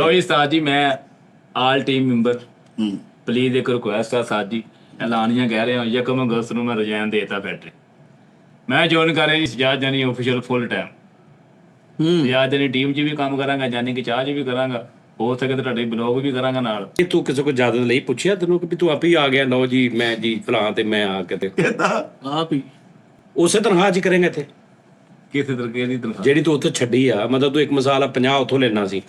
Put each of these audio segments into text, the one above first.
ਲੋ ਜੀ ਸਾਜ ਜੀ, ਮੈਂ ਆਲ ਟੀਮ ਮੈਂਬਰ ਪਲੀਜ਼ ਇੱਕ ਰਿਕੁਐਸਟ ਆ ਸਾਜ ਜੀ, ਐਲਾਨੀਆਂ ਕਹਿ ਰਿਹਾ ਯਕਮ ਅਗਸਤ ਨੂੰ ਮੈਂ ਰਿਜ਼ਾਈਨ ਦੇਤਾ ਫੈਕਟਰੀ। ਮੈਂ ਜੁਆਇਨ ਕਰ ਰਿਹਾ ਜੀ ਸਜਾਦ ਜਾਨੀ ਆਫੀਸ਼ੀਅਲ ਫੁੱਲ ਟਾਈਮ। ਸਜਾਦ ਜਾਨੀ ਟੀਮ 'ਚ ਵੀ ਕੰਮ ਕਰਾਂਗਾ, ਜਾਨੀ ਕਿ ਚਾਹ 'ਚ ਵੀ ਕਰਾਂਗਾ, ਹੋ ਸਕੇ ਤਾਂ ਤੁਹਾਡੇ ਬਲੌਗ ਵੀ ਕਰਾਂਗਾ ਨਾਲ। ਤੂੰ ਕਿਸੇ ਕੋਲ ਇਜਾਜ਼ਤ ਲਈ ਪੁੱਛਿਆ ਤੈਨੂੰ ਕਿ ਤੂੰ ਆਪ ਹੀ ਆ ਗਿਆ? ਲਓ ਜੀ ਮੈਂ ਜੀ ਫਲਾਂ ਤੇ ਮੈਂ ਆ ਕੇ ਤੇ ਆਪ ਹੀ ਉਸੇ ਤਨਖਾਹ 'ਚ ਹੀ ਕਰੇਂਗਾ ਇੱਥੇ ਕਿਸੇ ਤਰੀਕੇ ਦੀ ਤਨਖਾਹ ਜਿਹੜੀ ਤੂੰ ਉੱਥੇ ਛੱਡੀ ਆ। ਮਤਲਬ ਤੂੰ ਇੱਕ ਮਿਸਾਲ ਆ 50 ਉੱਥੋਂ ਲੈਣਾ ਸੀ,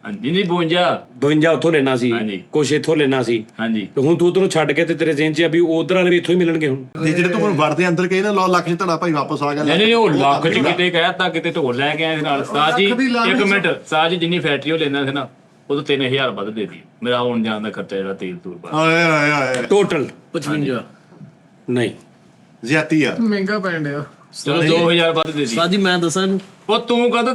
ਹਾਂਜੀ ਨਹੀਂ 52 ਉੱਥੋਂ ਲੈਣਾ ਸੀ, ਹਾਂਜੀ। ਕੁਛ ਇੱਥੋਂ ਲੈਣਾ ਸੀ, ਹਾਂਜੀ। ਤੇ ਹੁਣ ਤੂੰ ਉਧਰੋਂ ਛੱਡ ਕੇ ਤੇ ਤੇਰੇ ਜ਼ਿਹਨ 'ਚ ਆ ਵੀ ਉਧਰ ਵਾਲੇ ਵੀ ਇੱਥੋਂ ਹੀ ਮਿਲਣਗੇ ਹੁਣ। ਤੇ ਜਿਹੜੇ ਤੂੰ ਮੈਨੂੰ ਵੜਦੇ ਅੰਦਰ ਕਹੇ ਨਾ ਲਓ ਲੱਖ 'ਚ ਤੁਹਾਡਾ ਭਾਈ ਵਾਪਸ ਆ ਗਿਆ। ਨਹੀਂ ਉਹ ਲੱਖ 'ਚ ਕਿਤੇ ਕਹਿਤਾ, ਕਿਤੇ ਢੋਲ ਲੈ ਕੇ ਆਏ ਨਾਲ। ਸਾਜ ਜੀ ਇੱਕ ਮਿੰਟ, ਸਾਜ ਜੀ ਜਿੰਨੀ ਫੈਕਟਰੀ ਉਹ ਲੈਣਾ ਸੀ ਨਾ ਉਹ ਤੋਂ 3000 ਵੱਧ ਦੇ ਦੀ। ਮੇਰਾ ਆਉਣ ਜਾਣ ਦਾ ਖਰਚਾ ਜਿਹੜਾ ਤੇਲ ਤੂਲ ਪਾ ਆਏ ਆਏ ਆਏ ਟੋਟਲ 55 ਨਹੀਂ ਜ਼ਿਆਤੀ ਆ। ਮਹਿੰਗਾ ਪੈਣ ਡਿਆ ਚਲੋ 2000 ਵੱਧ ਦੇ ਦੀ। ਸਾਜੀ ਮੈਂ ਦੱਸਾਂ ਇਹਨੂੰ, ਉਹ ਤੂੰ ਕਦ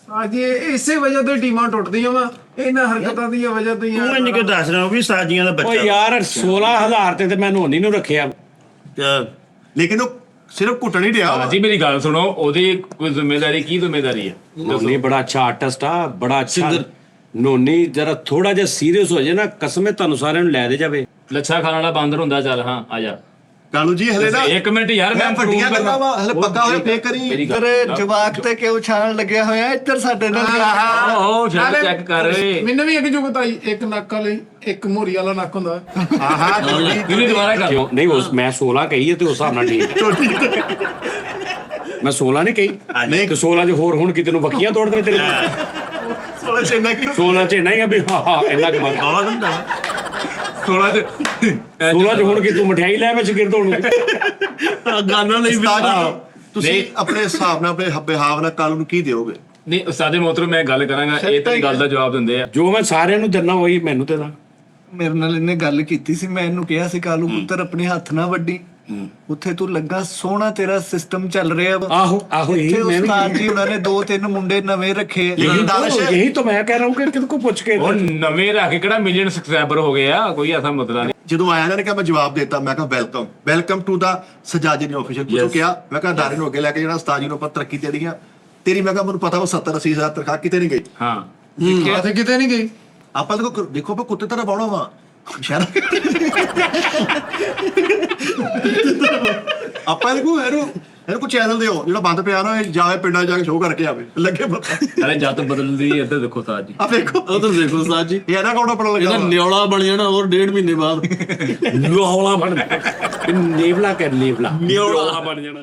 ਅੱਜ ਇਸੇ ਵਜ੍ਹਾ ਤੋਂ ਟੀਮਾਂ ਟੁੱਟਦੀਆਂ ਵਾ, ਇਹਨਾਂ ਹਰਕਤਾਂ ਦੀ ਵਜ੍ਹਾ ਤੋਂ ਹੀ। ਤੂੰ ਇੰਨੀ ਕਿ ਦੱਸ ਰਿਹਾ ਵੀ ਸਾਜੀਆਂ ਦਾ ਓ ਬੱਚਾ ਯਾਰ 16000 ਤੇ ਮੈਂ ਨੋਨੀ ਨੂੰ ਰੱਖਿਆ। ਲੇਕਿਨ ਉਹ ਸਿਰਫ ਘੁੱਟਣ ਹੀ ਡਿਆ ਵਾ। ਜੀ ਮੇਰੀ ਗੱਲ ਸੁਣੋ, ਉਹਦੀ ਕੋਈ ਜ਼ਿੰਮੇਵਾਰੀ ਕੀ ਜ਼ਿੰਮੇਵਾਰੀ ਹੈ? ਨੋਨੀ ਬੜਾ ਅੱਛਾ ਆਰਟਿਸਟ ਆ, ਬੜਾ ਅੱਛਾ। ਨੋਨੀ ਜਰਾ ਥੋੜਾ ਜਿਹਾ ਸੀਰੀਅਸ ਹੋ ਜਾਏ ਨਾ, ਕਸਮੇ ਤੁਹਾਨੂੰ ਸਾਰਿਆਂ ਨੂੰ ਲੈ ਦੇ ਜਾਵੇ। ਲੱਛਾ ਖਾਣ ਵਾਲਾ ਬਾਂਦਰ ਹੁੰਦਾ। ਚੱਲ ਹਾਂ ਆ ਜਾ। ਕਾਲੂ ਜੀ ਹਲੇ ਨਾ ਇੱਕ ਮਿੰਟ ਯਾਰ, ਮੈਂ ਵੱਡੀਆਂ ਗੱਲਾਂ ਵਾ ਹਲੇ ਪੱਕਾ ਹੋਇਆ ਫੇਰ ਕਰੀ। ਮੇਰੀ ਗੱਲ ਜਵਾਕ ਤੇ ਕਿਉਂ ਛਾਣ ਲੱਗਿਆ ਹੋਇਆ ਇੱਧਰ ਸਾਡੇ ਨਾਲ? ਉਹ ਛੱਡ ਚੈੱਕ ਕਰ। ਮੈਨੂੰ ਵੀ ਇੱਕ ਜੁਗਤ ਆਈ, ਇੱਕ ਨੱਕ ਵਾਲੀ ਇੱਕ ਮੋਰੀ ਵਾਲਾ ਨੱਕ ਹੁੰਦਾ। ਆਹਾ ਤੁਸੀਂ ਦੁਬਾਰਾ ਕਰ। ਕਿਉਂ ਨਹੀਂ? ਉਸ ਮੈਂ 16 ਕਹੀ ਹੈ ਤੇ ਉਸ ਹਿਸਾਬ ਨਾਲ ਠੀਕ। ਮੈਂ 16 ਨਹੀਂ ਕਹੀ, ਨਹੀਂ ਤੇ 16 ਚ ਹੋਰ ਹੁਣ ਕਿਤੇ ਨੂੰ ਬੱਕੀਆਂ ਤੋੜ ਦੇ ਤੇਰੇ। 16 ਚ ਇੰਨਾ ਕੀ 16 ਚ ਨਹੀਂ ਆ ਵੀ ਹਾਂ ਇੰਨਾ ਕੁ ਬੰਦ। ਬਹੁਤ ਹੁੰਦਾ 16 ਚ 16 ਚ ਹੁਣ ਕਿ ਤੂੰ ਮਠਿਆਈ ਲੈ ਮੈਂ ਸ਼ਗਿਰਦ ਹੋਣ ਗਾਣਾ ਨਹੀਂ ਉਸਤਾਦ ਜੀ, ਤੁਸੀਂ ਨਹੀਂ। ਆਪਣੇ ਹਿਸਾਬ ਨਾਲ ਆਪਣੇ ਬਿਹਾਵ ਨਾਲ ਕਾਲੂ ਨੂੰ ਕੀ ਦਿਓਗੇ? ਨਹੀਂ ਉਸਤਾਦੇ ਮੋਹਤਰਮ, ਮੈਂ ਗੱਲ ਕਰਾਂਗਾ, ਇਹ ਤੇਰੀ ਗੱਲ ਦਾ ਜਵਾਬ ਦਿੰਦੇ ਆ। ਜੋ ਮੈਂ ਸਾਰਿਆਂ ਨੂੰ ਦਿੰਦਾ ਉਹੀ ਮੈਨੂੰ ਦੇਣਾ। ਮੇਰੇ ਨਾਲ ਇਹਨੇ ਗੱਲ ਕੀਤੀ ਸੀ, ਮੈਂ ਇਹਨੂੰ ਕਿਹਾ ਸੀ ਕਾਲੂ ਪੁੱਤਰ ਆਪਣੇ ਹੱਥ ਨਾ ਵੱਡੀ, ਉੱਥੇ ਤੂੰ ਲੱਗਾ ਸੋਹਣਾ ਤੇਰਾ ਸਿਸਟਮ ਚੱਲ ਰਿਹਾ ਵਾ। ਆਹੋ ਇਹੀ ਇੱਥੇ ਮੈਂ ਉਸਤਾਦ ਜੀ ਉਹਨਾਂ ਨੇ 2-3 ਮੁੰਡੇ ਨਵੇਂ ਰੱਖੇ ਆ। यही तो मैं कह रहा हूँ कि किसी को पूछ के ਉਹ ਨਵੇਂ ਰੱਖ ਕੇ ਕਿਹੜਾ ਮਿਲੀਅਨ ਸਬਸਕ੍ਰਾਈਬਰ ਹੋ ਗਏ ਆ, ਕੋਈ ਐਸਾ ਮਤਲਬ ਨਹੀਂ। ਜਦੋਂ ਆਇਆ ਇਹਨਾਂ ਨੇ ਕਿਹਾ ਮੈਂ ਜਵਾਬ ਦੇਤਾ, ਮੈਂ ਕਿਹਾ ਵੈਲਕਮ ਟੂ ਦਾ ਸਜਾਦ ਜੀ ਆਫੀਸ਼ੀਅਲ ਕੁਝ ਕਿਹਾ। ਮੈਂ ਕਿਹਾ ਦਾਰੇ ਨੂੰ ਅੱਗੇ ਲੈ ਕੇ ਜਿਹੜਾ ਉਸਤਾਦ ਜੀ ਨੂੰ ਆਪਾਂ ਤਰੱਕੀ ਦੇਣੀ ਆ ਤੇਰੀ। ਮੈਂ ਕਿਹਾ ਮੈਨੂੰ ਪਤਾ ਉਹ 70-80 ਹਜ਼ਾਰ ਤਨਖਾਹ ਕਿਤੇ ਨਹੀਂ ਗਈ। ਹਾਂ ਕਿਤੇ ਕਿਤੇ ਨਹੀਂ ਗਈ। ਆਪਾਂ ਦੇਖੋ ਆਪਾਂ ਕੁੱਤੇ ਤਰ੍ਹਾਂ ਬਾਉਣਾ ਵਾ ਸ਼ਹਿਰ। ਆਪਾਂ ਇਹਨੂੰ ਕੋ ਚੈਨਲ ਦਿਓ ਜਿਹੜਾ ਬੰਦ ਪਿਆ ਨਾ, ਇਹ ਜਾਵੇ ਪਿੰਡਾਂ ਜਾ ਕੇ ਸ਼ੋਅ ਕਰਕੇ ਆਵੇ, ਲੱਗੇ ਪਤਾ। ਅਰੇ ਜੱਤ ਬਦਲਦੀ ਇੱਧਰ ਦੇਖੋ ਸਾਜ ਜੀ। ਆ ਵੇਖੋ ਉਧਰ ਦੇਖੋ ਉਸਤਾਦ ਜੀ, ਇਹ ਨਾ ਕੌਣਾ ਪੜਾ ਲੱਗਾ ਇਹਦਾ ਵਾ। ਨਿਉਲਾ ਬਣ ਜਾਣਾ ਹੋਰ 1.5 ਮਹੀਨੇ ਬਾਅਦ। लोहड़ा बन नेवला कर नेवला बन जाना।